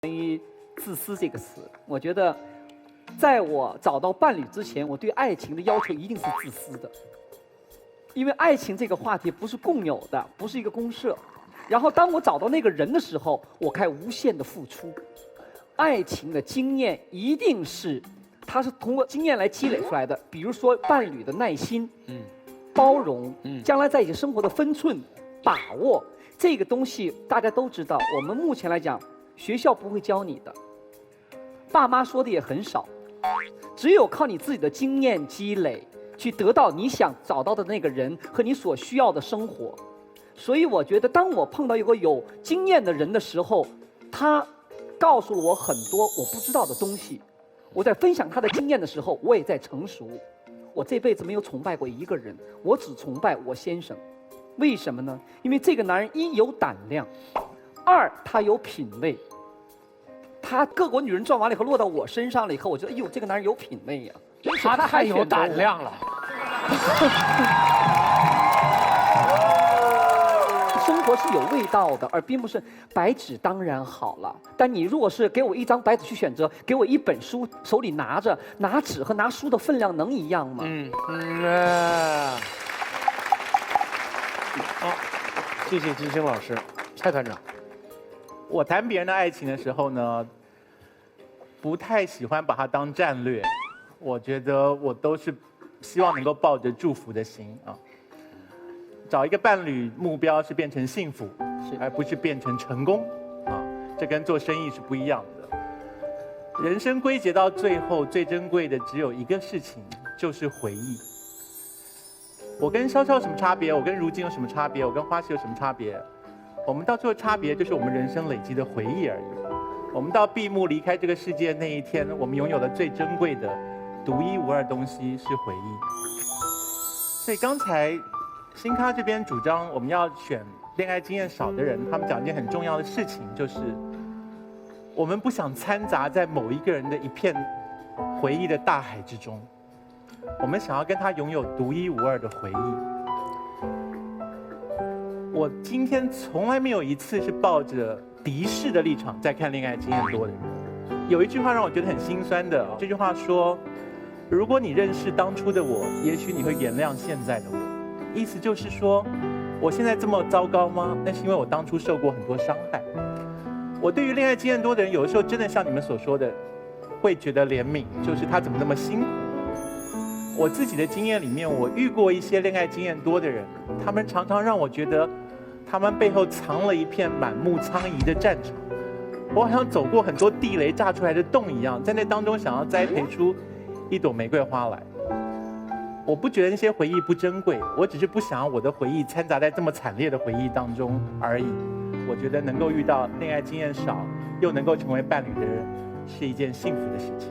自私这个词，我觉得，在我找到伴侣之前，我对爱情的要求一定是自私的，因为爱情这个话题不是共有的，不是一个公社。然后当我找到那个人的时候，我开始无限的付出。爱情的经验一定是，它是通过经验来积累出来的。比如说伴侣的耐心，包容，将来在一起生活的分寸、把握，这个东西大家都知道。我们目前来讲，学校不会教你的。爸妈说的也很少，只有靠你自己的经验积累，去得到你想找到的那个人和你所需要的生活。所以我觉得，当我碰到一个有经验的人的时候，他告诉了我很多我不知道的东西。我在分享他的经验的时候，我也在成熟。我这辈子没有崇拜过一个人，我只崇拜我先生。为什么呢？因为这个男人一有胆量，二他有品味。他各国女人撞完了以后落到我身上了以后，我觉得哎呦，这个男人有品味呀、他太有胆量了。生活是有味道的，而并不是白纸当然好了。但你如果是给我一张白纸去选择，给我一本书手里拿着，拿纸和拿书的分量能一样吗？好，谢谢金星老师，蔡团长。我谈别人的爱情的时候呢，不太喜欢把它当战略，我觉得我都是希望能够抱着祝福的心啊。找一个伴侣，目标是变成幸福，而不是变成成功啊。这跟做生意是不一样的。人生归结到最后，最珍贵的只有一个事情，就是回忆。我跟潇潇有什么差别？我跟如今有什么差别？我跟花溪有什么差别？我们到最后差别就是我们人生累积的回忆而已。我们到闭幕离开这个世界那一天，我们拥有的最珍贵的、独一无二的东西是回忆。所以刚才新咖这边主张我们要选恋爱经验少的人，他们讲一件很重要的事情，就是我们不想掺杂在某一个人的一片回忆的大海之中，我们想要跟他拥有独一无二的回忆。我今天从来没有一次是抱着敌视的立场在看恋爱经验多的人。有一句话让我觉得很心酸的，这句话说：如果你认识当初的我，也许你会原谅现在的我。意思就是说，我现在这么糟糕吗？那是因为我当初受过很多伤害。我对于恋爱经验多的人，有的时候真的像你们所说的，会觉得怜悯，就是他怎么那么辛苦。我自己的经验里面，我遇过一些恋爱经验多的人，他们常常让我觉得，他们背后藏了一片满目苍夷的战场。我好像走过很多地雷炸出来的洞一样，在那当中想要栽培出一朵玫瑰花来。我不觉得那些回忆不珍贵，我只是不想要我的回忆掺杂在这么惨烈的回忆当中而已。我觉得能够遇到恋爱经验少又能够成为伴侣的人，是一件幸福的事情。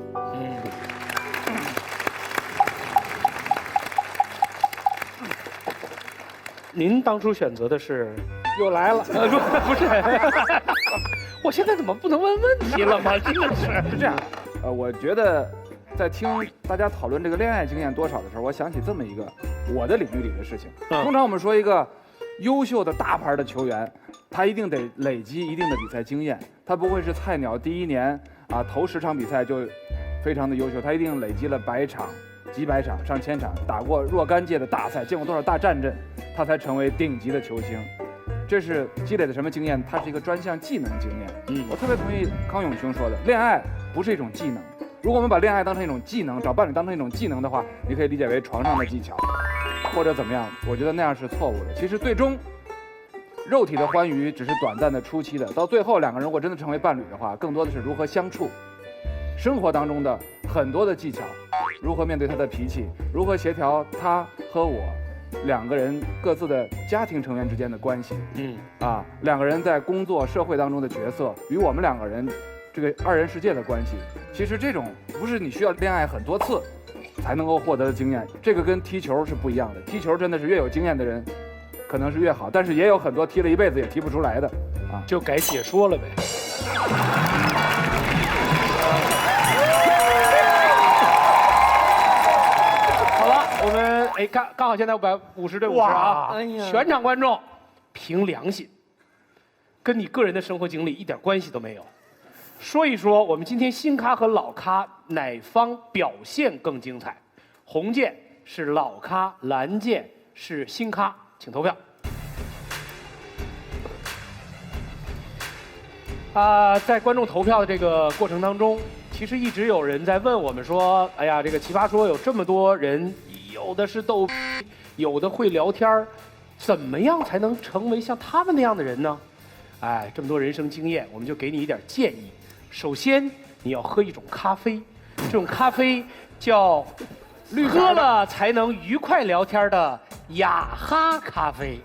您当初选择的是？又来了，不是，我现在怎么不能问问题了吗？真的是这样。我觉得在听大家讨论这个恋爱经验多少的时候，我想起这么一个我的领域里的事情。通常我们说一个优秀的大牌的球员，他一定得累积一定的比赛经验，他不会是菜鸟第一年啊头10场比赛就非常的优秀，他一定累积了100场、几百场、上千场，打过若干届的大赛，见过多少大战阵，他才成为顶级的球星。这是积累的什么经验？它是一个专项技能经验。我特别同意康永兄说的，恋爱不是一种技能。如果我们把恋爱当成一种技能，找伴侣当成一种技能的话，你可以理解为床上的技巧，或者怎么样。我觉得那样是错误的。其实最终，肉体的欢愉只是短暂的、初期的，到最后两个人如果真的成为伴侣的话，更多的是如何相处，生活当中的很多的技巧，如何面对他的脾气，如何协调他和我两个人各自的家庭成员之间的关系，两个人在工作社会当中的角色与我们两个人这个二人世界的关系，其实这种不是你需要恋爱很多次才能够获得的经验，这个跟踢球是不一样的。踢球真的是越有经验的人可能是越好，但是也有很多踢了一辈子也踢不出来的啊，就改解说了呗。好了，我们刚好现在50对50啊，全场观众凭良心，跟你个人的生活经历一点关系都没有。说一说我们今天新咖和老咖哪方表现更精彩？红键是老咖，蓝键是新咖，请投票。在观众投票的这个过程当中，其实一直有人在问我们说：“哎呀，这个奇葩说有这么多人，有的是逗逼，有的会聊天儿，怎么样才能成为像他们那样的人呢？”哎，这么多人生经验，我们就给你一点建议。首先，你要喝一种咖啡，这种咖啡叫喝了才能愉快聊天的雅哈咖啡。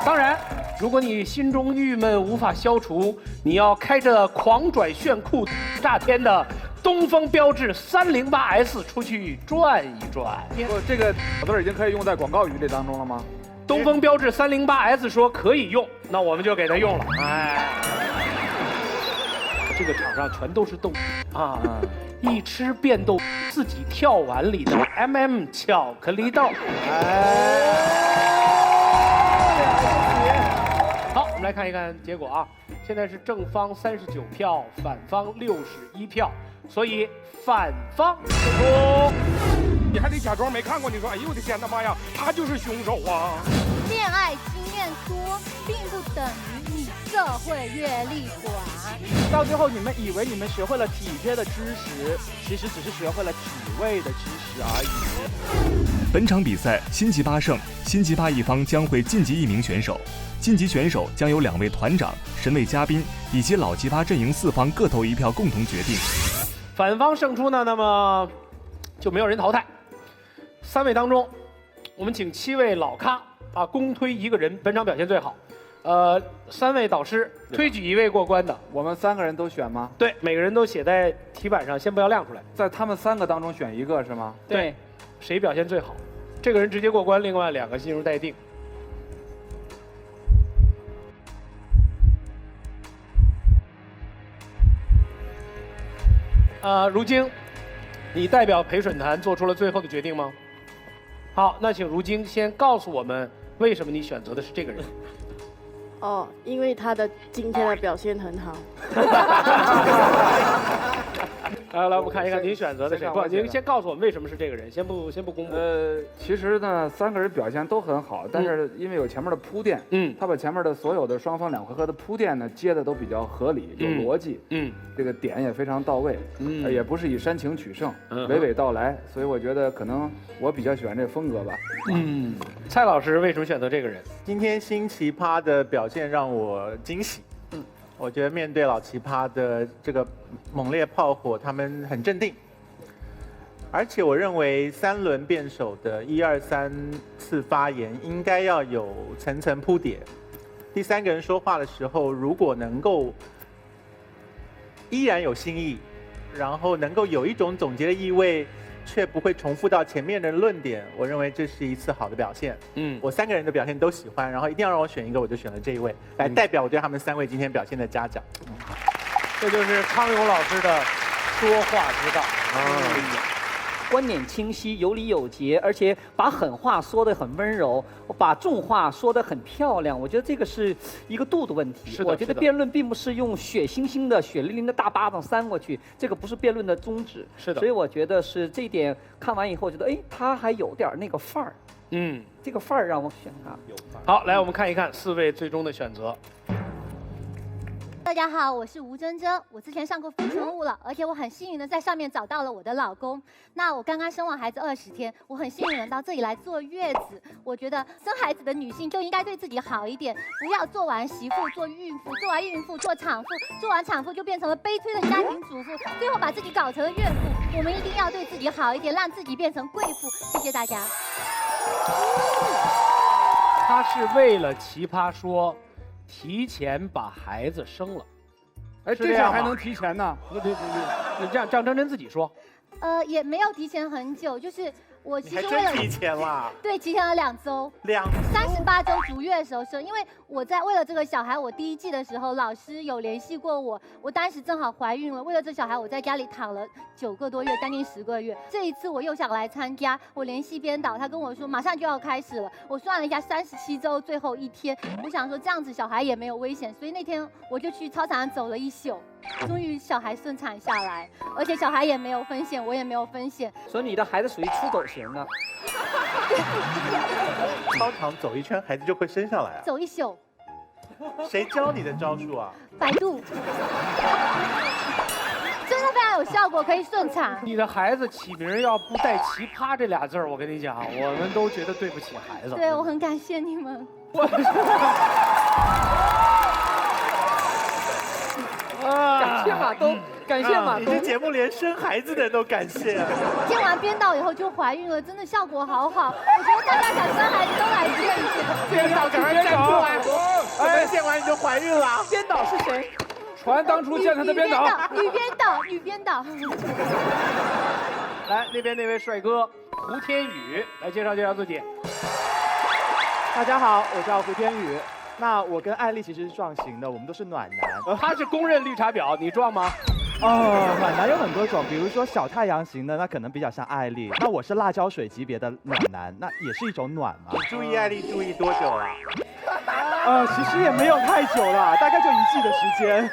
当然，如果你心中郁闷无法消除，你要开着狂拽炫酷炸天的东风标致308S 出去转一转。这个小字已经可以用在广告语里当中了吗？东风标致308S 说可以用，那我们就给他用了。哎，这个场上全都是逗啊，一吃便逗，自己跳碗里的 巧克力豆。哎，好，我们来看一看结果啊。现在是正方39票，反方61票，所以反方胜出。你还得假装没看过，你说哎呦我的天他妈呀，他就是凶手啊！恋爱经验多，并不等于你社会阅历广。到最后，你们以为你们学会了体贴的知识，其实只是学会了体味的知识而已。本场比赛新级8胜，新级8一方将会晋级1名选手，晋级选手将由2位团长、神位嘉宾以及老奇葩阵营4方各投1票共同决定。反方胜出呢，那么就没有人淘汰。3位当中，我们请7位老咖公推一个人，本场表现最好。3位导师推举1位过关的。我们3个人都选吗？对，每个人都写在题板上，先不要亮出来。在他们3个当中选1个是吗？对，谁表现最好，这个人直接过关，另外2个进入待定。如晶，你代表陪审团做出了最后的决定吗？好，那请如晶先告诉我们，为什么你选择的是这个人？哦，因为他的今天的表现很好。来，我们看一看您选择的谁？不，您先告诉我们为什么是这个人，先不公布。其实呢，3个人表现都很好，但是因为有前面的铺垫，他把前面的所有的双方2回合的铺垫呢接的都比较合理，有逻辑，这个点也非常到位，也不是以煽情取胜，娓娓道来，所以我觉得可能我比较喜欢这风格吧。蔡老师为什么选择这个人？今天新奇葩的表现让我惊喜。我觉得面对老奇葩的这个猛烈炮火，他们很镇定。而且我认为3轮辩手的1、2、3次发言应该要有层层铺叠。第3个人说话的时候，如果能够依然有新意，然后能够有一种总结的意味，却不会重复到前面的论点，我认为这是一次好的表现。我3个人的表现都喜欢，然后一定要让我选一个，我就选了这一位，来代表我对他们3位今天表现的嘉奖。这就是康永老师的说话之道。观点清晰，有理有节，而且把狠话说得很温柔，把重话说得很漂亮。我觉得这个是一个度的问题。我觉得辩论并不是用血腥腥的、血淋淋的大巴掌扇过去，这个不是辩论的宗旨。是的。所以我觉得是这一点，看完以后觉得，哎，他还有点那个范儿。这个范儿让我选他。有范儿。好，来我们看一看4位最终的选择。大家好，我是吴珍珍。我之前上过《非诚勿扰》，而且我很幸运的在上面找到了我的老公。那我刚刚生完孩子20天，我很幸运的到这里来坐月子。我觉得生孩子的女性就应该对自己好一点，不要做完媳妇做孕妇，做完孕妇做产妇，做完产妇就变成了悲催的家庭主妇，最后把自己搞成了怨妇。我们一定要对自己好一点，让自己变成贵妇。谢谢大家。他是为了奇葩说提前把孩子生了。哎，这样还能提前呢？你这样张真自己说。也没有提前很久，就是我你还其实为了真提前啦，对提前了2周，38周足月的时候生，因为我为了这个小孩，我第1季的时候老师有联系过我，我当时正好怀孕了，为了这小孩我在家里躺了9个多月，将近10个月。这一次我又想来参加，我联系编导，他跟我说马上就要开始了。我算了一下，37周最后1天，我想说这样子小孩也没有危险，所以那天我就去操场上走了1宿。终于小孩顺产下来，而且小孩也没有风险，我也没有风险，所以你的孩子属于出走型的。操场走一圈，孩子就会生下来啊？走1宿。谁教你的招数啊？百度。真的非常有效果，可以顺产。你的孩子起名要不带奇葩这俩字儿，我跟你讲，我们都觉得对不起孩子。对，我很感谢你们。感谢马东，感谢马东。你这节目连生孩子的人都感谢啊！见完编导以后就怀孕了，真的效果好好。我觉得大家想生孩子都来这里。编导赶快站出来！哎，见完你就怀孕了。编导是谁？传当初见他的编导。女编导。来，那边那位帅哥胡天宇来介绍自己。大家好，我叫胡天宇。那我跟艾丽其实是撞型的，我们都是暖男。他是公认绿茶婊，你撞吗？暖男有很多种，比如说小太阳型的，那可能比较像艾丽。那我是辣椒水级别的暖男，那也是一种暖嘛。注意艾丽注意多久了？其实也没有太久了，大概就1季的时间。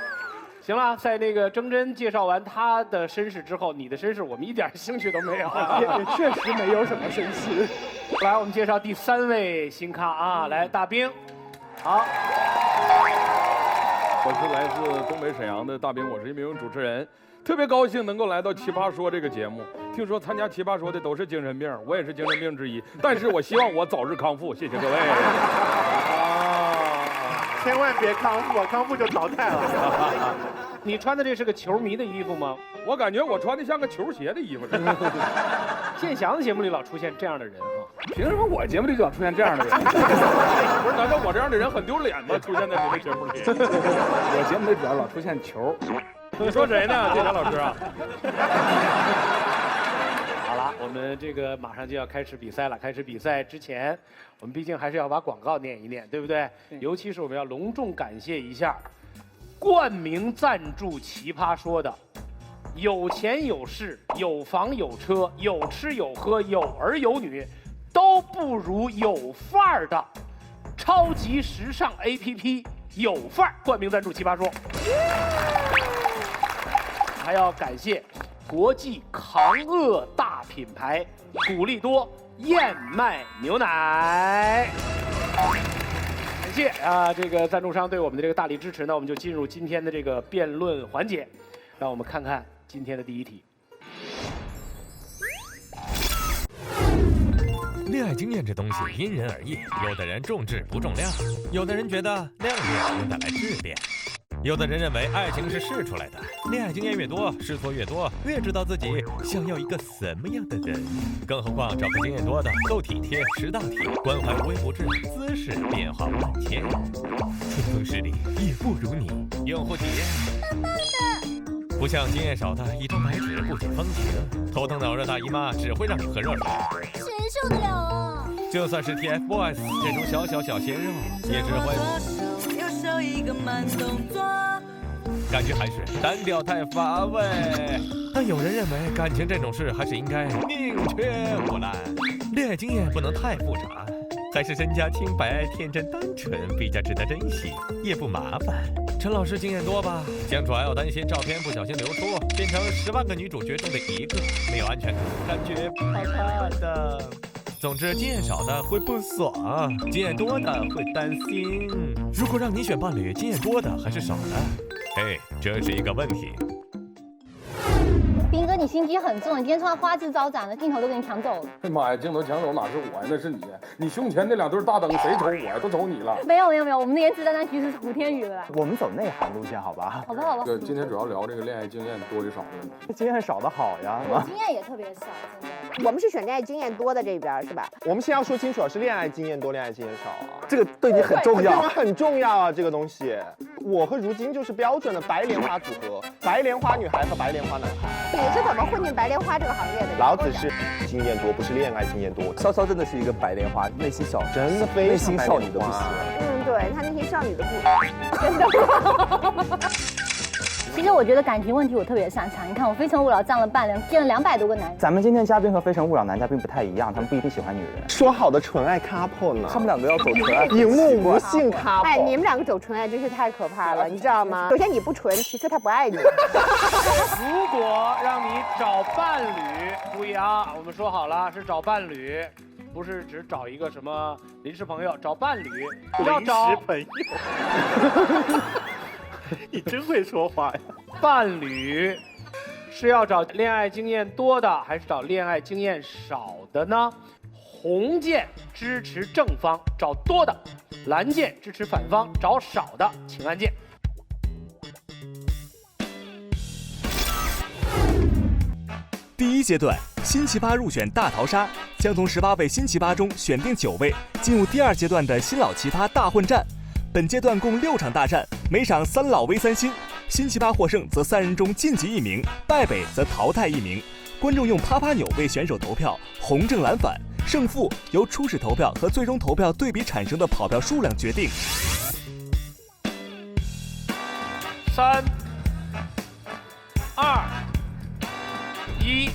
行了，在那个征真介绍完他的身世之后，你的身世我们一点兴趣都没有。也确实没有什么身世。来，我们介绍第3位新咖啊，来大兵。好，我是来自东北沈阳的大兵，我是一名主持人，特别高兴能够来到《奇葩说》这个节目。听说参加《奇葩说》的都是精神病，我也是精神病之一，但是我希望我早日康复，谢谢各位。千万别康复啊，康复就淘汰了。你穿的这是个球迷的衣服吗？我感觉我穿的像个球鞋的衣服似的。建祥的节目里老出现这样的人哈。凭什么我节目里就老出现这样的人？不是，难道我这样的人很丢脸吗？出现在你的节目里？我节目里主要老出现球。你说谁呢，建祥老师啊？好了，我们这个马上就要开始比赛了。开始比赛之前，我们毕竟还是要把广告念一念，对不对？尤其是我们要隆重感谢一下冠名赞助《奇葩说》的。有钱有势、有房有车、有吃有喝、有儿有女，都不如有范儿的超级时尚 APP 有范儿冠名赞助《奇葩说》。还要感谢国际抗饿大品牌古力多燕麦牛奶。感谢啊，这个赞助商对我们的这个大力支持呢，我们就进入今天的这个辩论环节，让我们看看今天的第1题。恋爱经验这东西因人而异，有的人重质不重量，有的人觉得量变能带来质变，有的人认为爱情是试出来的，恋爱经验越多，试错越多，越知道自己想要一个什么样的人。更何况找个经验多的，够体贴，识大体，关怀无微不至，姿势变化万千，春风十里也不如你。用户体验不像经验少的一张白纸不解风情，头疼脑热大姨妈只会让你喝热水。谁受得了啊？就算是 TFBOYS 这种小鲜肉，也只会右手一个慢动作，感觉还是单调太乏味。但有人认为感情这种事还是应该宁缺毋滥，恋爱经验不能太复杂，还是身家清白、天真单纯比较值得珍惜，也不麻烦。陈老师经验多吧？相处还要担心照片不小心流出，变成10万个女主角中的1个，没有安全感，感觉怕怕的。总之，经验少的会不爽，经验多的会担心。如果让你选伴侣，经验多的还是少的？嘿，这是一个问题。斌哥，你心机很重，你今天穿花枝招展的，镜头都给你抢走了。哎妈呀，镜头抢走哪是我呀？那是你。你胸前那2对大灯，谁瞅我呀？都瞅你了。没有，我们的颜值担当其实是胡天宇来。我们走内涵路线，好吧？好吧。对，今天主要聊这个恋爱经验多与少的问题。经验少的好呀。我经验也特别少，真的。我们是选恋爱经验多的这边是吧？我们先要说清楚，是恋爱经验多，恋爱经验少啊。这个对你很重要，很重要啊！这个东西，我和如今就是标准的白莲花组合，白莲花女孩和白莲花男孩。你是怎么混进白莲花这个行业的？老子是经验多，不是恋爱经验多。潇潇真的是一个白莲花，内心小，真的非常内心少女的不行。对，她内心少女的不，真的。其实我觉得感情问题我特别擅长。你看我《非诚勿扰》上了半年，见了200多个男人。咱们今天嘉宾和《非诚勿扰》男嘉宾不太一样，他们不一定喜欢女人。说好的纯爱 couple 呢？他们两个要走纯爱，荧幕无性 couple。哎，你们两个走纯爱真是太可怕了，你知道吗？首先你不纯，其次他不爱你。如果让你找伴侣，注意啊，我们说好了是找伴侣，不是只找一个什么临时朋友，找伴侣要找临时朋友。你真会说话呀！伴侣是要找恋爱经验多的，还是找恋爱经验少的呢？红键支持正方，找多的；蓝键支持反方，找少的，请按键。第1阶段，新奇葩入选大逃杀，将从18位新奇葩中选定9位，进入第2阶段的新老奇葩大混战。本阶段共6场大战，每场3老 V3新，新奇葩获胜则3人中晋级1名，败北则淘汰1名。观众用啪啪钮为选手投票，红正蓝反，胜负由初始投票和最终投票对比产生的跑票数量决定。3、2、1。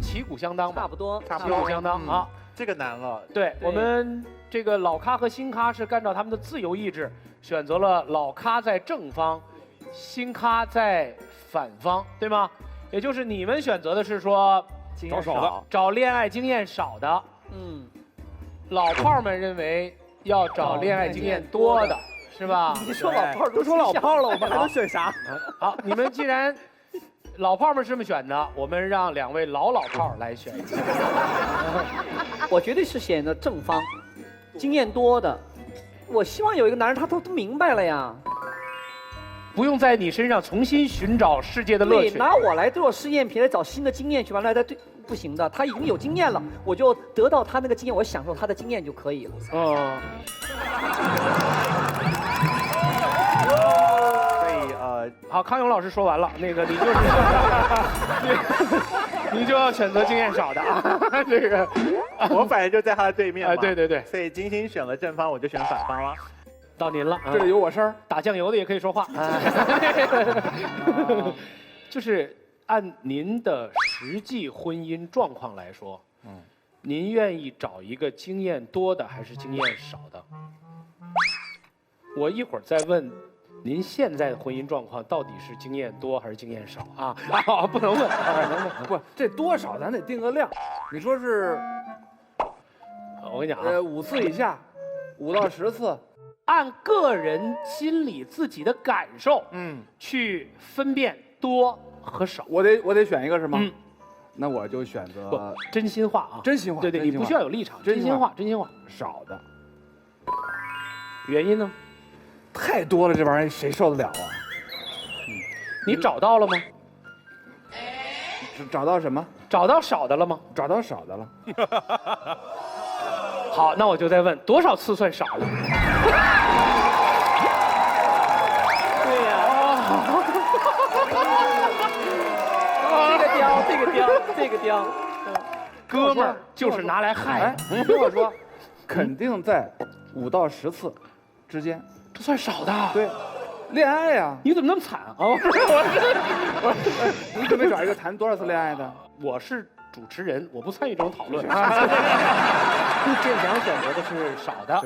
旗鼓相当吧，差不多，旗鼓相当啊。这个难了。对我们这个老咖和新咖是按照他们的自由意志选择了老咖在正方，新咖在反方，对吗？也就是你们选择的是说找少的，找恋爱经验少的。老炮们认为要找恋爱经验多的，是吧？你说老炮都说老炮了，我们还能选啥？好，你们既然老炮们是这么选的，我们让2位老炮来选一下。我绝对是选的正方，经验多的。我希望有一个男人，他都明白了呀，不用在你身上重新寻找世界的乐趣。对，拿我来做试验品，来找新的经验去，完了再对，不行的。他已经有经验了，我就得到他那个经验，我享受他的经验就可以了。好，康永老师说完了，那个你就是你就要选择经验少的啊。这个我反正就在他的对面嘛。对对对，所以金星选了正方，我就选反方了。到您了，这里有我声儿，打酱油的也可以说话。就是按您的实际婚姻状况来说，您愿意找一个经验多的还是经验少的？我一会儿再问。您现在的婚姻状况到底是经验多还是经验少啊？不能问，不，这多少咱得定个量。你说是，我跟你讲啊，5次以下，5到10次，按个人心里自己的感受，去分辨多和少。我得选一个是吗？那我就选择真心话啊，真心话。对对，你不需要有立场，真心话，真心话。少的，原因呢？太多了，这玩意儿谁受得了啊？你找到了吗？找到什么？找到少的了吗？找到少的了。好，那我就再问，多少次算少了？对呀。这个雕，哥们儿就是拿来害。你听我说，肯定在5到10次之间。这算少的，对，恋爱呀！你怎么那么惨啊？你准备找一个谈多少次恋爱的？我是主持人，我不参与这种讨论。建翔选择的是少的，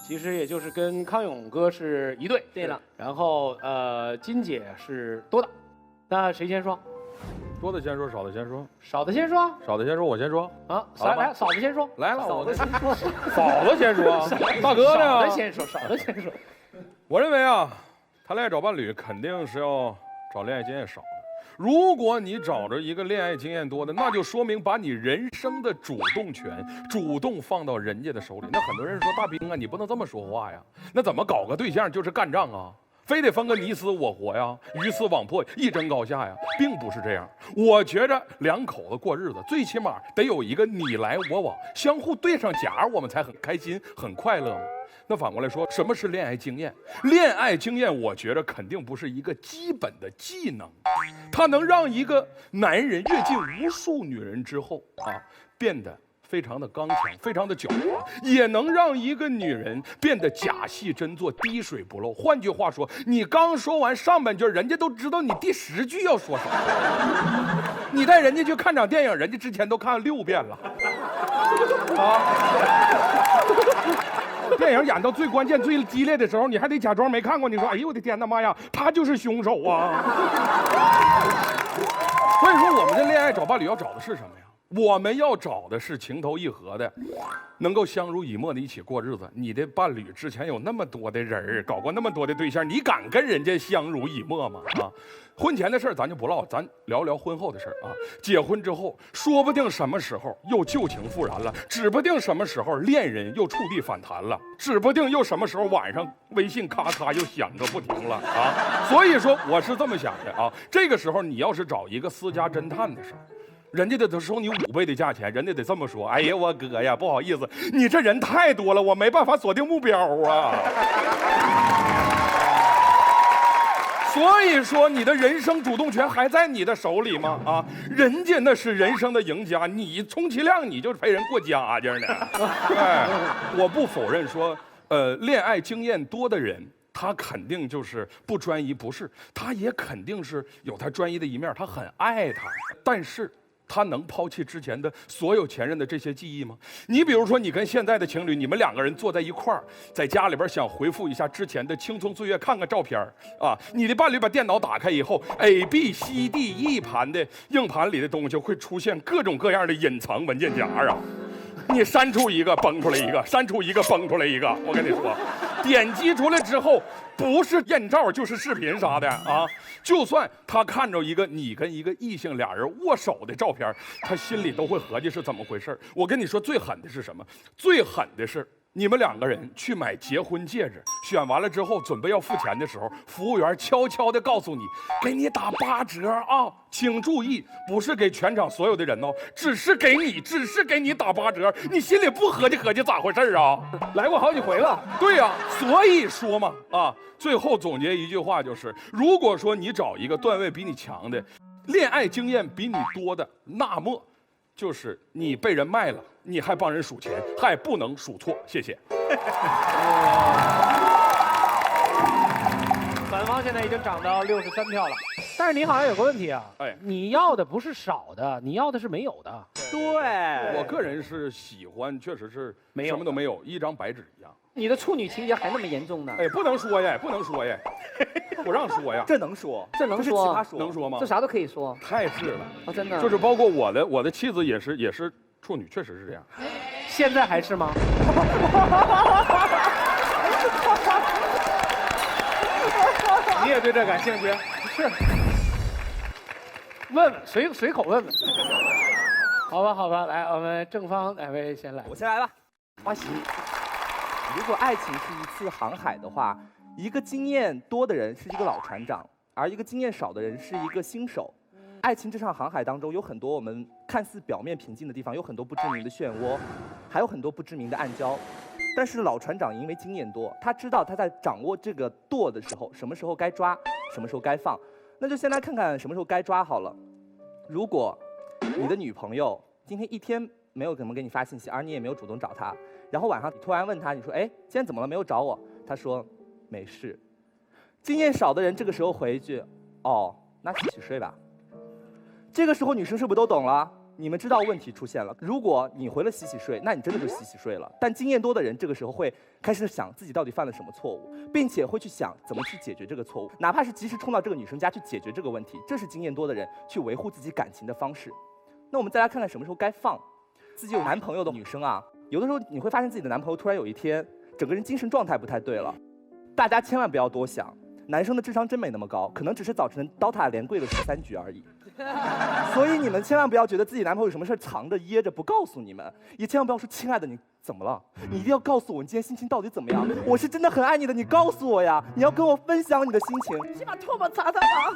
其实也就是跟康永哥是一对。对了，然后金姐是多的，那谁先说？多的先说，少的先说。少的先说。少的先说，我先说。啊，来，嫂子先说。来了，嫂子先说。嫂子先说。大哥呢？少的先说，少的先说。我认为啊，谈恋爱找伴侣肯定是要找恋爱经验少的。如果你找着一个恋爱经验多的，那就说明把你人生的主动权主动放到人家的手里。那很多人说大兵啊，你不能这么说话呀。那怎么搞个对象就是干仗啊？非得分个你死我活呀，鱼死网破，一争高下呀，并不是这样。我觉着两口子过日子，最起码得有一个你来我往，相互对上夹，我们才很开心、很快乐嘛。那反过来说，什么是恋爱经验？恋爱经验，我觉得肯定不是一个基本的技能，它能让一个男人阅尽无数女人之后变得非常的刚强，非常的狡猾，也能让一个女人变得假戏真做，滴水不漏。换句话说，你刚说完上半句，人家都知道你第10句要说啥。你带人家去看场电影，人家之前都看了6遍了。电影演到最关键、最激烈的时候，你还得假装没看过。你说：“哎呦我的天哪，妈呀，他就是凶手啊！”所以说，我们的恋爱找伴侣要找的是什么呀？我们要找的是情投意合的，能够相濡以沫的一起过日子。你的伴侣之前有那么多的人搞过那么多的对象，你敢跟人家相濡以沫吗？婚前的事儿咱就不唠，咱聊聊婚后的事儿啊。结婚之后，说不定什么时候又旧情复燃了，指不定什么时候恋人又触地反弹了，指不定又什么时候晚上微信咔咔又响个不停了啊。所以说，我是这么想的啊。这个时候你要是找一个私家侦探的时候，人家得收你5倍的价钱，人家得这么说：“哎呀，我哥呀，不好意思，你这人太多了，我没办法锁定目标啊。”所以说，你的人生主动权还在你的手里吗？人家那是人生的赢家，你充其量你就陪人过家家呢。哎，我不否认说，恋爱经验多的人，他肯定就是不专一，不是，他也肯定是有他专一的一面，他很爱他，但是他能抛弃之前的所有前任的这些记忆吗？你比如说，你跟现在的情侣，你们2个人坐在一块儿，在家里边想回复一下之前的青葱岁月，看看照片你的伴侣把电脑打开以后 ，A、B、C、D、E 盘的硬盘里的东西会出现各种各样的隐藏文件夹你删除一个崩出来一个，删除一个崩出来一个。我跟你说，点击出来之后，不是艳照就是视频啥的就算他看着一个你跟一个异性俩人握手的照片，他心里都会合计是怎么回事。我跟你说，最狠的是什么？最狠的是你们2个人去买结婚戒指，选完了之后准备要付钱的时候，服务员悄悄地告诉你，给你打8折请注意，不是给全场所有的人只是给你打8折。你心里不合计合计咋回事来过好几回了。对呀，所以说嘛最后总结一句话就是，如果说你找一个段位比你强的，恋爱经验比你多的，那么就是你被人卖了，你还帮人数钱，还不能数错。谢谢。反方现在已经涨到63票了，但是你好像有个问题你要的不是少的，你要的是没有的。对，我个人是喜欢，确实是什么都没有，一张白纸一样。你的处女情节还那么严重呢？不能说呀，不能说呀，不让说呀。这能说，这能说，能说吗？这啥都可以说，太是了真的。就是包括我的妻子也是处女，确实是这样。现在还是吗？你也对这感兴趣？是。问问，随口问问。好吧，来，我们正方哪位先来？我先来吧。花喜，如果爱情是一次航海的话，一个经验多的人是一个老船长，而一个经验少的人是一个新手。爱情这场航海当中，有很多我们看似表面平静的地方，有很多不知名的漩涡，还有很多不知名的暗礁。但是老船长因为经验多，他知道他在掌握这个舵的时候，什么时候该抓，什么时候该放。那就先来看看什么时候该抓好了。如果你的女朋友今天一天没有怎么给你发信息，而你也没有主动找她，然后晚上你突然问她，你说：“哎，今天怎么了？没有找我？”她说：“没事。”经验少的人这个时候回一句：“哦，那洗洗睡吧。”这个时候女生是不是都懂了？你们知道问题出现了。如果你回了洗洗睡，那你真的就洗洗睡了。但经验多的人这个时候会开始想自己到底犯了什么错误，并且会去想怎么去解决这个错误，哪怕是及时冲到这个女生家去解决这个问题，这是经验多的人去维护自己感情的方式。那我们再来看看什么时候该放。自己有男朋友的女生有的时候你会发现自己的男朋友突然有一天整个人精神状态不太对了，大家千万不要多想，男生的智商真没那么高，可能只是早晨DOTA连跪了13局而已。所以你们千万不要觉得自己男朋友有什么事藏着掖着不告诉你们，也千万不要说亲爱的你怎么了，你一定要告诉我你今天心情到底怎么样，我是真的很爱你的，你告诉我呀，你要跟我分享你的心情。你先把唾沫擦擦吧。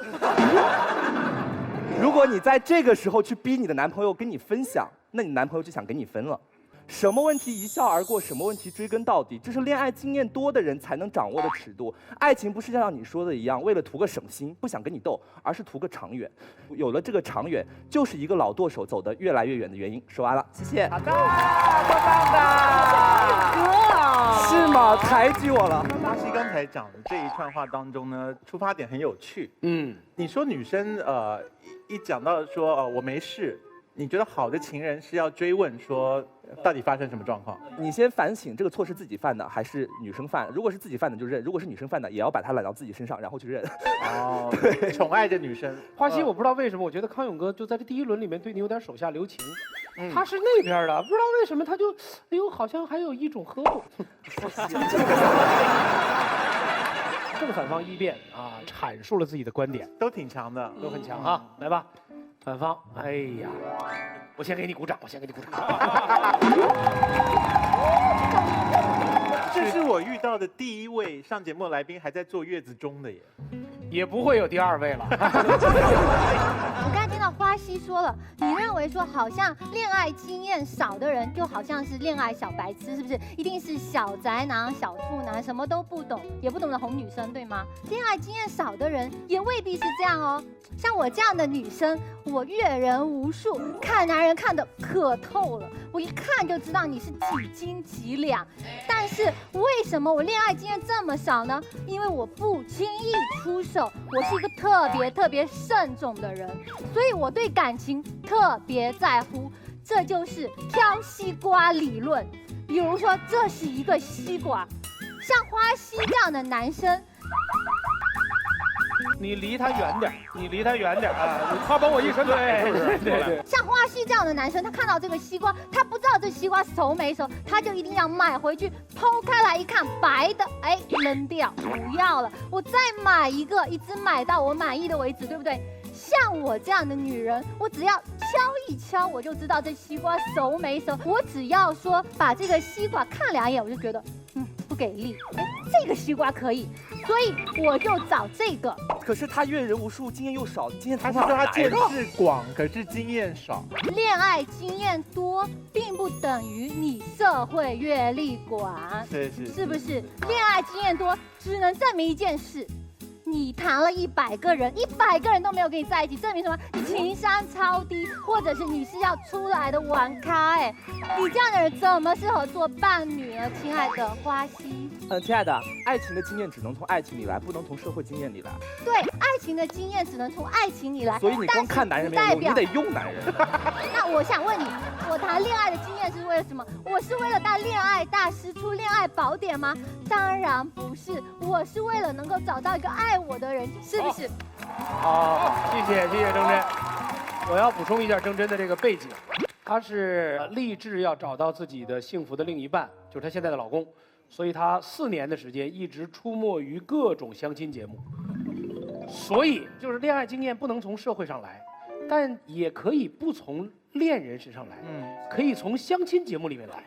如果你在这个时候去逼你的男朋友跟你分享，那你男朋友就想跟你分了。什么问题一笑而过，什么问题追根到底，这是恋爱经验多的人才能掌握的尺度。爱情不是像你说的一样，为了图个省心，不想跟你斗，而是图个长远。有了这个长远，就是一个老舵手走得越来越远的原因。说完了，谢谢。好的，棒棒的，是吗？抬举我了。巴西刚才讲的这一串话当中呢，出发点很有趣。你说女生一讲到说我没事。你觉得好的情人是要追问说到底发生什么状况？你先反省这个错是自己犯的还是女生犯？如果是自己犯的就认，如果是女生犯的也要把它揽到自己身上，然后去认。哦，对，宠爱着女生。花溪，我不知道为什么，我觉得康永哥就在这第一轮里面对你有点手下留情。他是那边的，不知道为什么他就，哎呦，好像还有一种呵护。正反方一辩啊，阐述了自己的观点，都挺强的，都很强哈。来吧。反方，哎呀，我先给你鼓掌，我先给你鼓掌。这是我遇到的第一位上节目的来宾还在坐月子中的耶，也不会有第二位了。我刚才听到花溪说了，你认为说好像恋爱经验少的人就好像是恋爱小白痴，是不是？一定是小宅男、小处男，什么都不懂，也不懂得哄女生，对吗？恋爱经验少的人也未必是这样哦。像我这样的女生，我阅人无数，看男人看得可透了，我一看就知道你是几斤几两。但是为什么我恋爱经验这么少呢？因为我不轻易出手，我是一个特别慎重的人，所以我对感情特别在乎。这就是挑西瓜理论。比如说，这是一个西瓜，像花溪这样的男生。你离他远点，你离他远点啊！他帮我一伸腿，是不是？对。像花溪这样的男生，他看到这个西瓜，他不知道这西瓜熟没熟，他就一定要买回去，剖开来一看，白的，哎，扔掉，不要了。我再买一个，一直买到我满意的为止，对不对？像我这样的女人，我只要敲一敲，我就知道这西瓜熟没熟。我只要说把这个西瓜看2眼，我就觉得，不给力。哎，这个西瓜可以，所以我就找这个。可是他阅人无数，经验又少，经验他是说他见识广，可是经验少。恋爱经验多，并不等于你社会阅历广，是不是？恋爱经验多，只能证明一件事。你谈了100个人，100个人都没有跟你在一起，证明什么？你情商超低，或者是你是要出来的玩咖。哎，你这样的人怎么适合做伴侣呢？亲爱的花溪。亲爱的，爱情的经验只能从爱情里来，不能从社会经验里来。对，爱情的经验只能从爱情里来。所以你光看男人没有用，你得用男人。那我想问你，我谈恋爱的经验是为了什么？我是为了当恋爱大师出恋爱宝典吗？当然不是，我是为了能够找到一个爱我的人，是不是？好，谢谢郑真。我要补充一下郑真的这个背景，她是立志要找到自己的幸福的另一半，就是她现在的老公，所以她4年的时间一直出没于各种相亲节目。所以就是恋爱经验不能从社会上来，但也可以不从恋人身上来，可以从相亲节目里面来。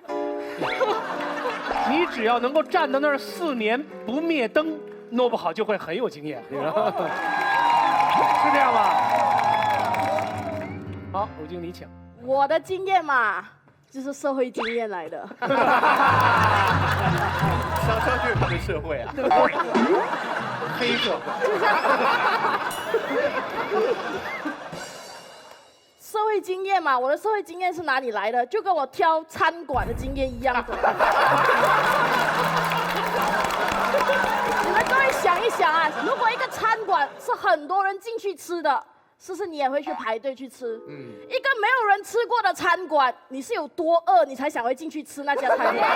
你只要能够站到那儿4年不灭灯，弄不好就会很有经验，是这样吧？好，如今你请。我的经验嘛，就是社会经验来的。潇潇就是他的社会啊，黑社会。社会经验嘛，我的社会经验是哪里来的？就跟我挑餐馆的经验一样的。你们各位想一想啊，如果一个餐馆是很多人进去吃的，是不是你也会去排队去吃？一个没有人吃过的餐馆，你是有多饿，你才想会进去吃那家餐馆？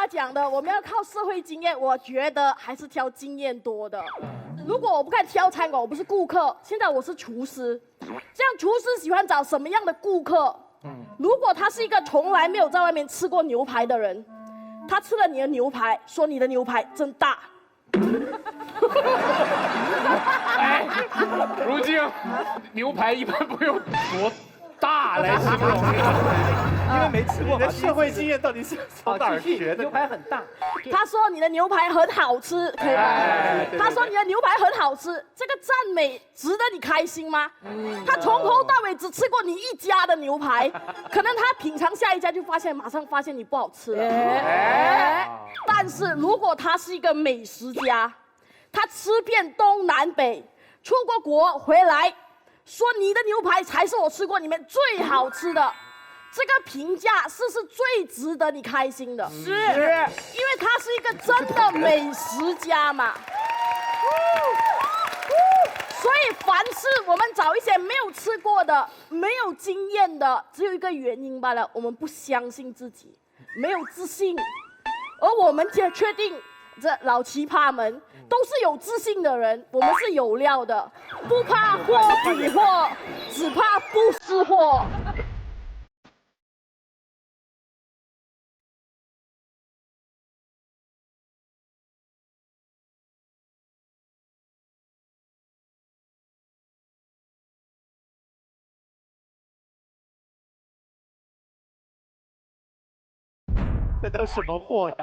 讲的，我们要靠社会经验，我觉得还是挑经验多的。如果我不看挑餐馆，我不是顾客，现在我是厨师，这样厨师喜欢找什么样的顾客？如果他是一个从来没有在外面吃过牛排的人，他吃了你的牛排，说你的牛排真大。哎，如今牛排一般不用多大大来形容，因为没吃过。你的社会经验到底是从哪儿学的？牛排很大。他说你的牛排很好吃，可以吗？他说你的牛排很好吃，这个赞美值得你开心吗？他从头到尾只吃过你一家的牛排，可能他品尝下一家就马上发现你不好吃了。但是如果他是一个美食家，他吃遍东南北，出过国回来，说你的牛排才是我吃过里面最好吃的，这个评价是最值得你开心的。是，因为他是一个真的美食家嘛。所以凡事我们找一些没有吃过的、没有经验的，只有一个原因罢了，我们不相信自己，没有自信。而我们确定这老奇葩们都是有自信的人，我们是有料的，不怕货比货，只怕不识货。这都什么货呀？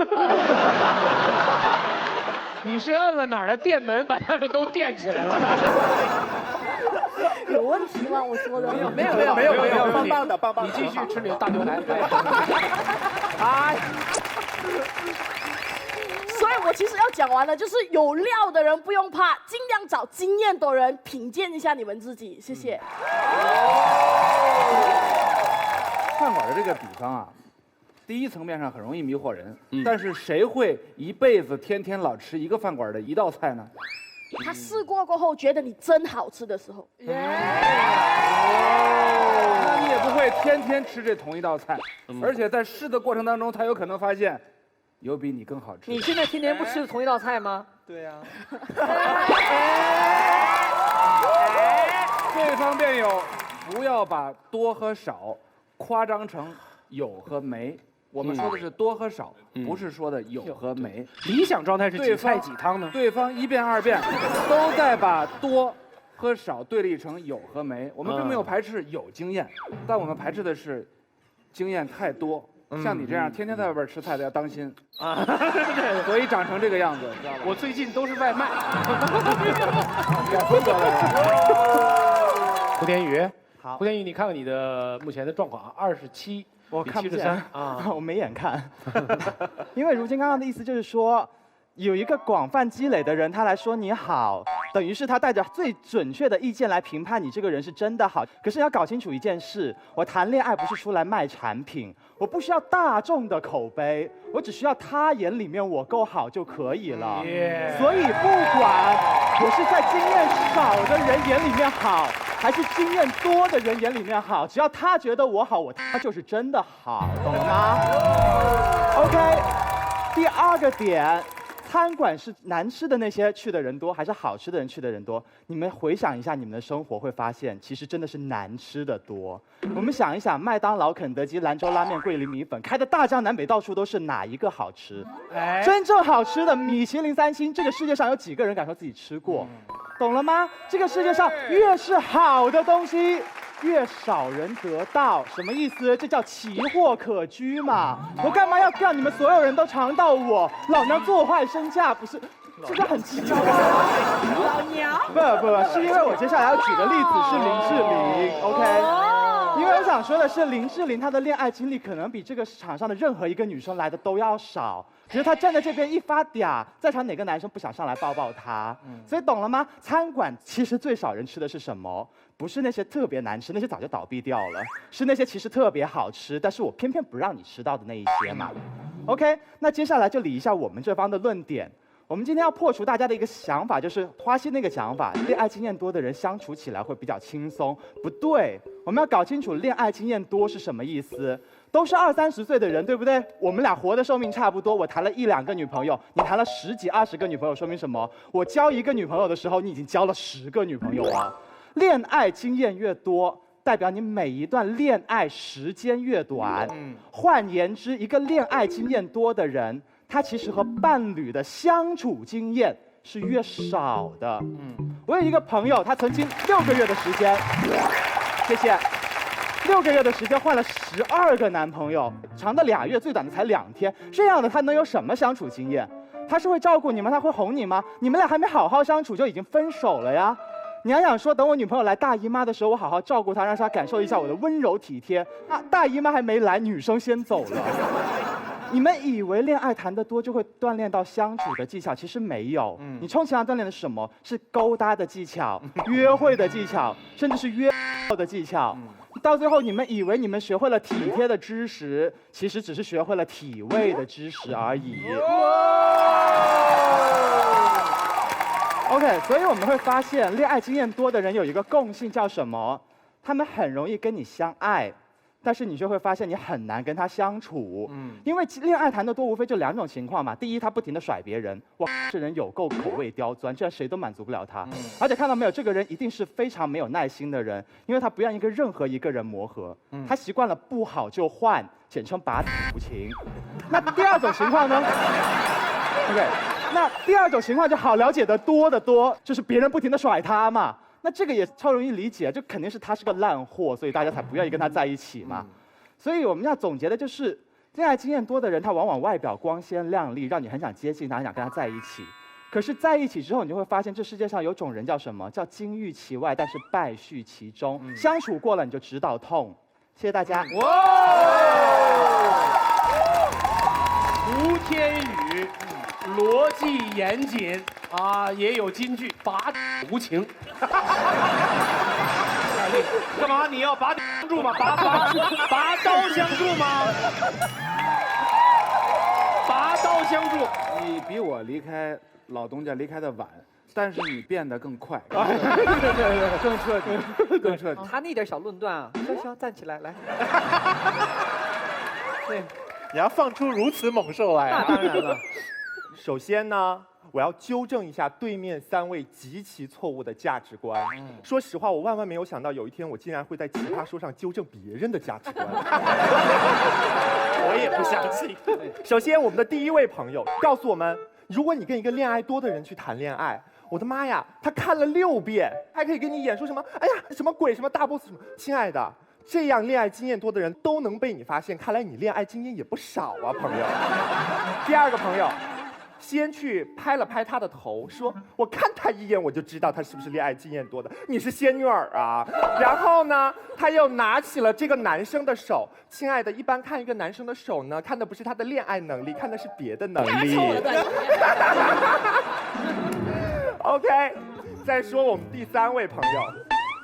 你是摁了哪儿的电门，把他们都电起来了？有问题吗？我说的没有，棒棒的，棒棒的。你继续吃你的大牛排。哎。所以我其实要讲完了，就是有料的人不用怕，尽量找经验的人品鉴一下你们自己。谢谢。饭馆的这个比方啊。第一层面上很容易迷惑人，但是谁会一辈子天天老吃一个饭馆的一道菜呢？他试过后觉得你真好吃的时候，那你也不会天天吃这同一道菜，而且在试的过程当中，他有可能发现有比你更好吃。你现在天天不吃同一道菜吗？对呀。对方辩友，不要把多和少夸张成有和没。我们说的是多和少，不是说的有和没。理想状态是几菜几汤呢？对方一遍二遍都在把多和少对立成有和没。我们并没有排斥有经验，但我们排斥的是经验太多。像你这样天天在外边吃菜的要当心啊，所以长成这个样子，知道吧？我最近都是外卖。改风格了。胡天宇，好，胡天宇，你看看你的目前的状况啊，27。我看不见啊，我没眼看。因为如今刚刚的意思就是说，有一个广泛积累的人，他来说你好，等于是他带着最准确的意见来评判你这个人是真的好。可是要搞清楚一件事，我谈恋爱不是出来卖产品，我不需要大众的口碑，我只需要他眼里面我够好就可以了。所以不管我是在经验少的人眼里面好，还是经验多的人眼里面好，只要他觉得我好，他就是真的好，懂了吗 ？OK， 第二个点，餐馆是难吃的那些去的人多，还是好吃的人去的人多？你们回想一下你们的生活，会发现其实真的是难吃的多。我们想一想，麦当劳、肯德基、兰州拉面、桂林米粉开的大江南北到处都是，哪一个好吃？真正好吃的米其林3星，这个世界上有几个人敢说自己吃过？懂了吗？这个世界上越是好的东西，越少人得到，什么意思？这叫奇货可居嘛！我干嘛要让你们所有人都尝到我？老娘做坏身价不是？这个很奇怪。老娘？不，是因为我接下来要举的例子是林志玲 ，OK？因为我想说的是，林志玲她的恋爱经历可能比这个场上的任何一个女生来的都要少。只是她站在这边一发嗲，在场哪个男生不想上来抱抱她？所以懂了吗？餐馆其实最少人吃的是什么？不是那些特别难吃，那些早就倒闭掉了，是那些其实特别好吃，但是我偏偏不让你吃到的那一些嘛。OK， 那接下来就理一下我们这方的论点。我们今天要破除大家的一个想法，就是花心那个想法，恋爱经验多的人相处起来会比较轻松。不对，我们要搞清楚恋爱经验多是什么意思。都是20、30岁的人，对不对？我们俩活的寿命差不多，我谈了1、2个女朋友，你谈了10几、20个女朋友，说明什么？我交一个女朋友的时候，你已经交了10个女朋友了。恋爱经验越多，代表你每一段恋爱时间越短。换言之，一个恋爱经验多的人，他其实和伴侣的相处经验是越少的。我有一个朋友，他曾经6个月的时间，谢谢6个月的时间换了12个男朋友，长的2月，最短的才2天，这样的他能有什么相处经验？他是会照顾你吗？他会哄你吗？你们俩还没好好相处就已经分手了呀？你还想说等我女朋友来大姨妈的时候，我好好照顾她，让她感受一下我的温柔体贴？大姨妈还没来，女生先走了。你们以为恋爱谈得多就会锻炼到相处的技巧，其实没有。你充其量锻炼的是什么？是勾搭的技巧、约会的技巧，甚至是约的技巧。到最后，你们以为你们学会了体贴的知识，其实只是学会了体味的知识而已。OK， 所以我们会发现，恋爱经验多的人有一个共性，叫什么？他们很容易跟你相爱，但是你就会发现你很难跟他相处。因为恋爱谈得多，无非就2种情况嘛。第一，他不停地甩别人，哇，这人有够口味刁钻，居然谁都满足不了他。而且看到没有，这个人一定是非常没有耐心的人，因为他不愿意跟任何一个人磨合，他习惯了不好就换，简称把无情。那第2种情况呢？OK， 那第2种情况就好了解的多得多，就是别人不停地甩他嘛。那这个也超容易理解，就肯定是他是个烂货，所以大家才不愿意跟他在一起嘛。所以我们要总结的就是，恋爱经验多的人，他往往外表光鲜亮丽，让你很想接近他，很想跟他在一起。可是在一起之后，你就会发现，这世界上有种人叫什么？叫金玉其外，但是败絮其中。相处过了你就知道痛。谢谢大家。吴天宇，逻辑严谨啊，也有金句，拔无情。干嘛？你要拔相助吗？拔刀相助吗？拔刀相助。你比我离开老东家离开的晚，但是你变得更快，对，更彻底，更彻底。他那点小论断啊，潇站起来，来。对，你要放出如此猛兽来。那当然了。首先呢，我要纠正一下对面3位极其错误的价值观。说实话，我万万没有想到有一天我竟然会在奇葩说上纠正别人的价值观。我也不相信。首先，我们的第1位朋友告诉我们，如果你跟一个恋爱多的人去谈恋爱，我的妈呀，他看了6遍，还可以给你演出什么？哎呀，什么鬼，什么大 boss 什么？亲爱的，这样恋爱经验多的人都能被你发现，看来你恋爱经验也不少啊，朋友。第2个朋友。先去拍了拍他的头，说：“我看他一眼，我就知道他是不是恋爱经验多的。你是仙女儿啊！”然后呢，他又拿起了这个男生的手。亲爱的，一般看一个男生的手呢，看的不是他的恋爱能力，看的是别的能力。OK， 再说我们第3位朋友，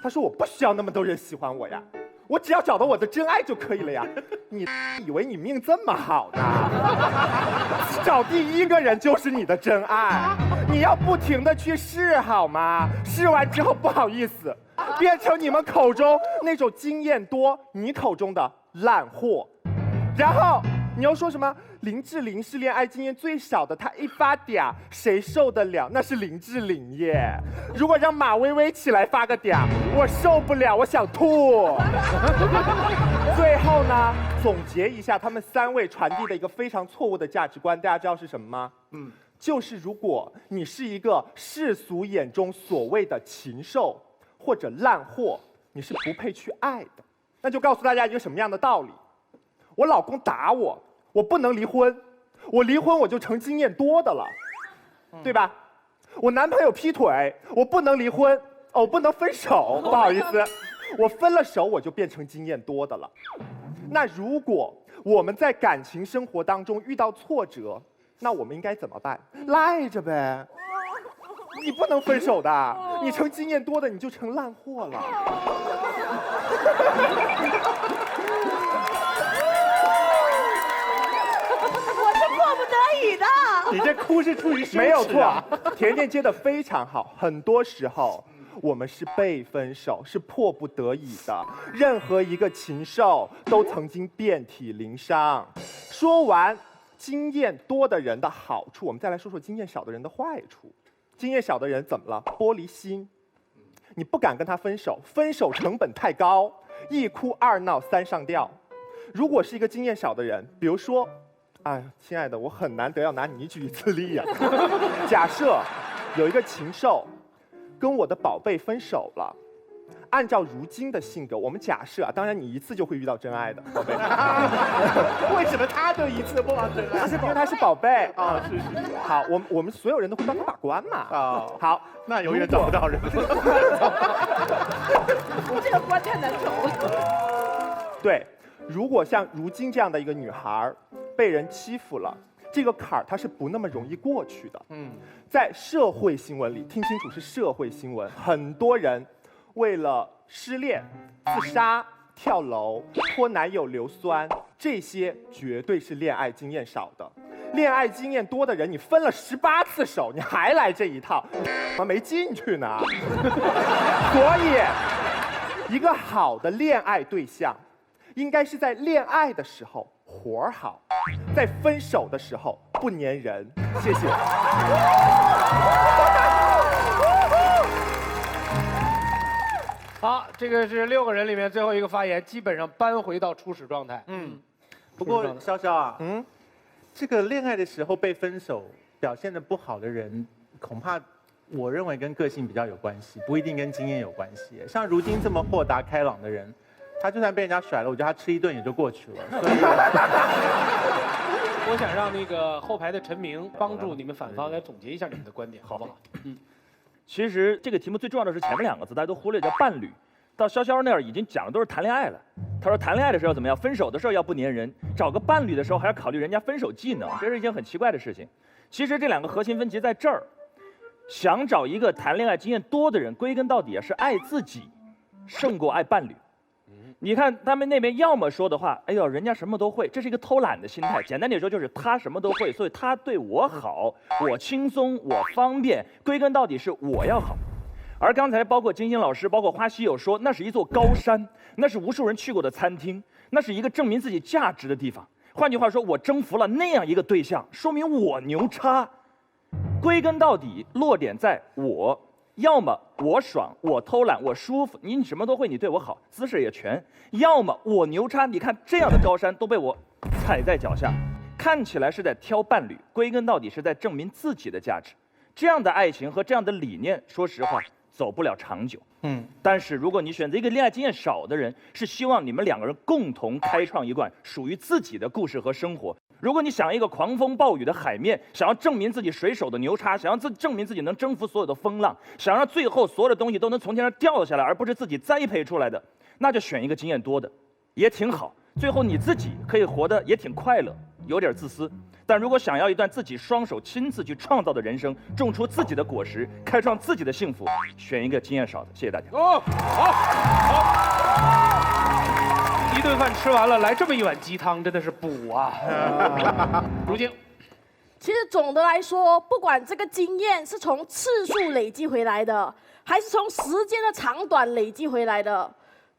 他说：“我不需要那么多人喜欢我呀。”我只要找到我的真爱就可以了呀！你以为你命这么好呢？找第1个人就是你的真爱，你要不停地去试好吗？试完之后不好意思，变成你们口中那种经验多，你口中的烂货。然后你又说什么林志玲是恋爱经验最少的，她一发嗲谁受得了？那是林志玲耶。如果让马薇薇起来发个嗲，我受不了，我想吐。最后呢，总结一下他们3位传递的一个非常错误的价值观，大家知道是什么吗？就是如果你是一个世俗眼中所谓的禽兽或者烂货，你是不配去爱的。那就告诉大家一个什么样的道理？我老公打我，我不能离婚，我离婚我就成经验多的了，对吧？我男朋友劈腿，我不能离婚，我不能分手，不好意思，我分了手我就变成经验多的了。那如果我们在感情生活当中遇到挫折，那我们应该怎么办？赖着呗。你不能分手的，你成经验多的你就成烂货了。迫不得已的。你这哭是出于没有错，甜甜接的非常好。很多时候，我们是被分手，是迫不得已的。任何一个禽兽都曾经遍体鳞伤。说完经验多的人的好处，我们再来说说经验少的人的坏处。经验少的人怎么了？玻璃心，你不敢跟他分手，分手成本太高，一哭二闹三上吊。如果是一个经验少的人，比如说。哎，亲爱的，我很难得要拿你举一次例呀。假设有一个禽兽跟我的宝贝分手了，按照如今的性格，我们假设啊，当然你一次就会遇到真爱的，宝贝。为什么他就一次碰到真爱？因为他是宝贝啊，是。好，我们所有人都会帮他把关嘛。啊，好，那永远找不到人。我这个关太难走了。对，如果像如今这样的一个女孩被人欺负了。这个坎儿它是不那么容易过去的。在社会新闻里，听清楚是社会新闻，很多人为了失恋、自杀、跳楼、泼男友硫酸，这些绝对是恋爱经验少的。恋爱经验多的人，你分了18次手，你还来这一套，怎么没进去呢？所以，一个好的恋爱对象，应该是在恋爱的时候活儿好。在分手的时候不粘人，谢谢。好，这个是6个人里面最后一个发言，基本上扳回到初始状态。不过潇潇啊，这个恋爱的时候被分手，表现得不好的人，恐怕我认为跟个性比较有关系，不一定跟经验有关系。像如今这么豁达开朗的人。他就算被人家甩了，我觉得他吃一顿也就过去了。所以，我想让那个后排的陈明帮助你们反方来总结一下你们的观点，好不好？其实这个题目最重要的是前面2个字，大家都忽略叫伴侣。到潇潇那儿已经讲的都是谈恋爱了。他说谈恋爱的时候怎么样，分手的时候要不粘人，找个伴侣的时候还要考虑人家分手技能，这是一件很奇怪的事情。其实这2个核心分歧在这儿。想找一个谈恋爱经验多的人，归根到底是爱自己胜过爱伴侣。你看他们那边要么说的话，哎呦，人家什么都会，这是一个偷懒的心态。简单点说，就是他什么都会，所以他对我好，我轻松，我方便。归根到底是我要好。而刚才包括金星老师，包括花溪有说，那是一座高山，那是无数人去过的餐厅，那是一个证明自己价值的地方。换句话说，我征服了那样一个对象，说明我牛叉。归根到底，落点在我。要么我爽，我偷懒，我舒服，你什么都会，你对我好，姿势也全；要么我牛叉，你看这样的高山都被我踩在脚下，看起来是在挑伴侣，归根到底是在证明自己的价值。这样的爱情和这样的理念，说实话走不了长久。但是如果你选择一个恋爱经验少的人，是希望你们2个人共同开创一段属于自己的故事和生活。如果你想一个狂风暴雨的海面，想要证明自己水手的牛叉，想要证明自己能征服所有的风浪，想让最后所有的东西都能从天上掉下来，而不是自己栽培出来的，那就选一个经验多的，也挺好。最后你自己可以活得也挺快乐，有点自私。但如果想要一段自己双手亲自去创造的人生，种出自己的果实，开创自己的幸福，选一个经验少的。谢谢大家。一顿饭吃完了，来这么一碗鸡汤，真的是补啊！如今，其实总的来说，不管这个经验是从次数累积回来的，还是从时间的长短累积回来的，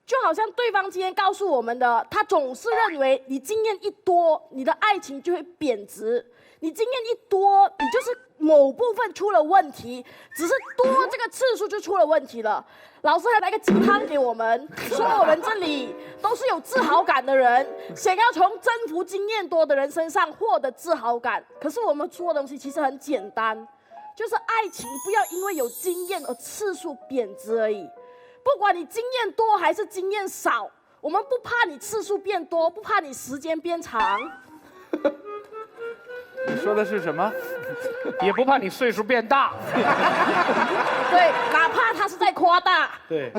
就好像对方今天告诉我们的，他总是认为你经验一多，你的爱情就会贬值；你经验一多，你就是某部分出了问题，只是多这个次数就出了问题了。老师还来个鸡汤给我们，说我们这里都是有自豪感的人，想要从征服经验多的人身上获得自豪感。可是我们说的东西其实很简单，就是爱情不要因为有经验而次数贬值而已。不管你经验多还是经验少，我们不怕你次数变多，不怕你时间变长。你说的是什么？也不怕你岁数变大。对，哪怕他是在夸大。对。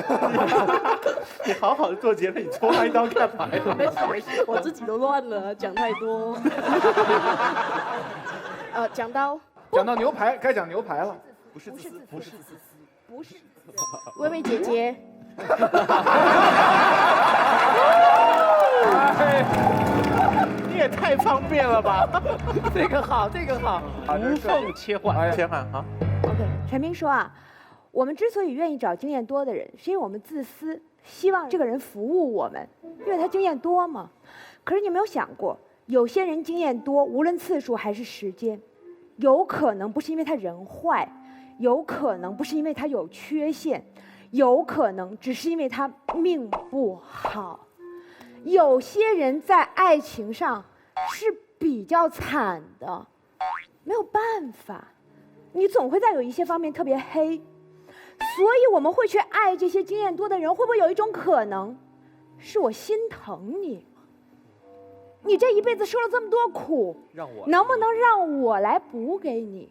你好好的做结论，你戳他一刀干嘛呀？我自己都乱了，讲太多。讲到牛排，该讲牛排了。不是自私，不是自私，不是。薇薇姐姐。你也太方便了吧！这个好，这个好，无缝切换，切换好。OK， 陈明说啊，我们之所以愿意找经验多的人，是因为我们自私，希望这个人服务我们，因为他经验多嘛。可是你有没有想过，有些人经验多，无论次数还是时间，有可能不是因为他人坏，有可能不是因为他有缺陷，有可能只是因为他命不好。有些人在爱情上是比较惨的，没有办法，你总会在有一些方面特别黑，所以我们会去爱这些经验多的人，会不会有一种可能，是我心疼你？你这一辈子受了这么多苦，能不能让我来补给你？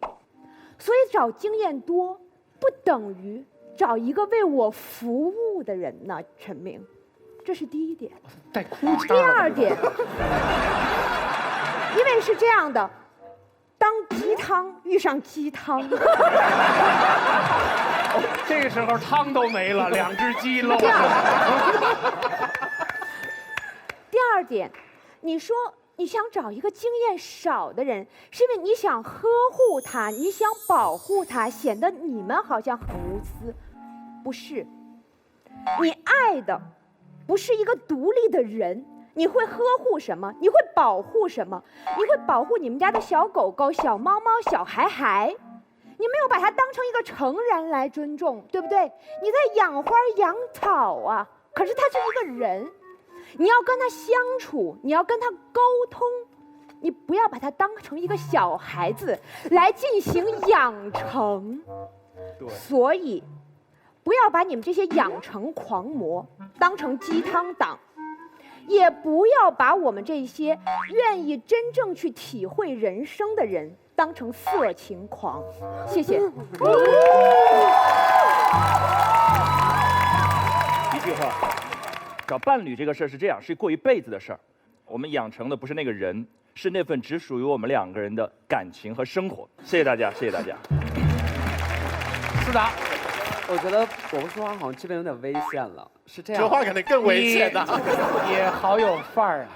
所以找经验多，不等于找一个为我服务的人呢，陈明，这是第一点。带哭腔。第二点，因为是这样的，当鸡汤遇上鸡汤，这个时候汤都没了，2只鸡漏了。第二点，你说你想找一个经验少的人，是因为你想呵护他，你想保护他，显得你们好像很无私。不是，你爱的不是一个独立的人，你会呵护什么？你会保护什么？你会保护你们家的小狗狗、小猫猫、小孩孩。你没有把它当成一个成人来尊重，对不对？你在养花养草啊，可是他是一个人，你要跟他相处，你要跟他沟通，你不要把他当成一个小孩子来进行养成。对，所以不要把你们这些养成狂魔当成鸡汤党，也不要把我们这些愿意真正去体会人生的人当成色情狂。谢谢。一句话，找伴侣这个事儿是这样，是过一辈子的事儿。我们养成的不是那个人，是那份只属于我们2个人的感情和生活。谢谢大家，谢谢大家。思达，我觉得我不说话好像这边有点危险了，是这样。说话可能更危险的。也好有范儿啊。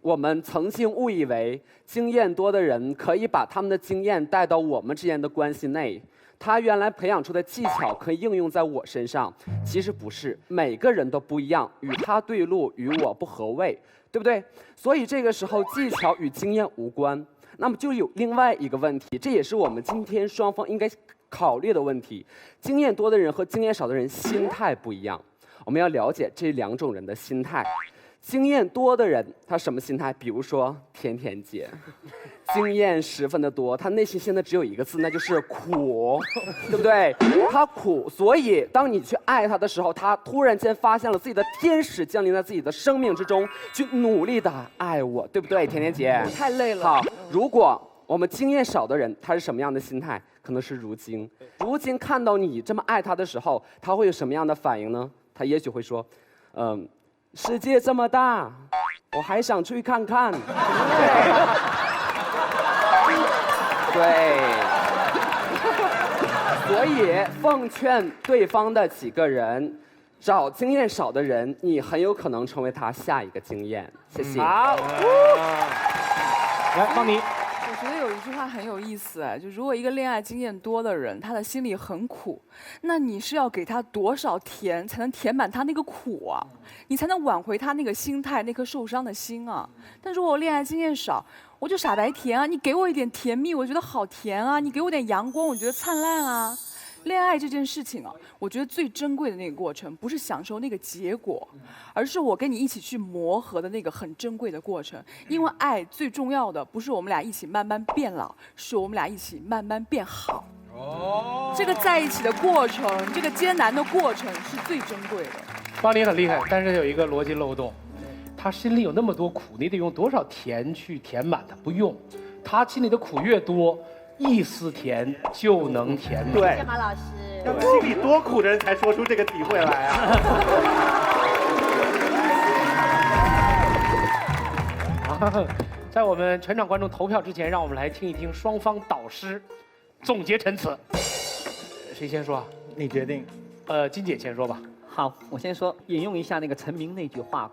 我们曾经误以为经验多的人可以把他们的经验带到我们之间的关系内，他原来培养出的技巧可以应用在我身上。其实不是，每个人都不一样，与他对路，与我不合位，对不对？所以这个时候技巧与经验无关。那么就有另外一个问题，这也是我们今天双方应该考虑的问题：经验多的人和经验少的人心态不一样。我们要了解这2种人的心态。经验多的人，他什么心态？比如说甜甜姐，经验十分的多，他内心现在只有一个字，那就是苦，对不对？他苦，所以当你去爱他的时候，他突然间发现了自己的天使降临在自己的生命之中，去努力的爱我，对不对，甜甜姐？太累了。好，如果我们经验少的人，他是什么样的心态？可能是如今看到你这么爱他的时候，他会有什么样的反应呢？他也许会说，世界这么大，我还想去看看。对，所以奉劝对方的几个人，找经验少的人，你很有可能成为他下一个经验。谢谢。好，来，方妮。我觉得有一句话很有意思哎，就如果一个恋爱经验多的人，他的心里很苦，那你是要给他多少甜才能填满他那个苦啊？你才能挽回他那个心态，那颗受伤的心啊？但如果我恋爱经验少，我就傻白甜啊！你给我一点甜蜜，我觉得好甜啊！你给我点阳光，我觉得灿烂啊！恋爱这件事情啊，我觉得最珍贵的那个过程，不是享受那个结果，而是我跟你一起去磨合的那个很珍贵的过程。因为爱最重要的不是我们俩一起慢慢变老，是我们俩一起慢慢变好。哦，这个在一起的过程，这个艰难的过程是最珍贵的。方妮很厉害，但是有一个逻辑漏洞，他心里有那么多苦，你得用多少甜去填满它？不用，他心里的苦越多，一丝甜就能填满。对，谢谢马老师。要心里多苦的人才说出这个体会来啊！在我们全场观众投票之前，让我们来听一听双方导师总结陈词。谁先说？你决定。金姐先说吧。好，我先说，引用一下那个陈明那句话。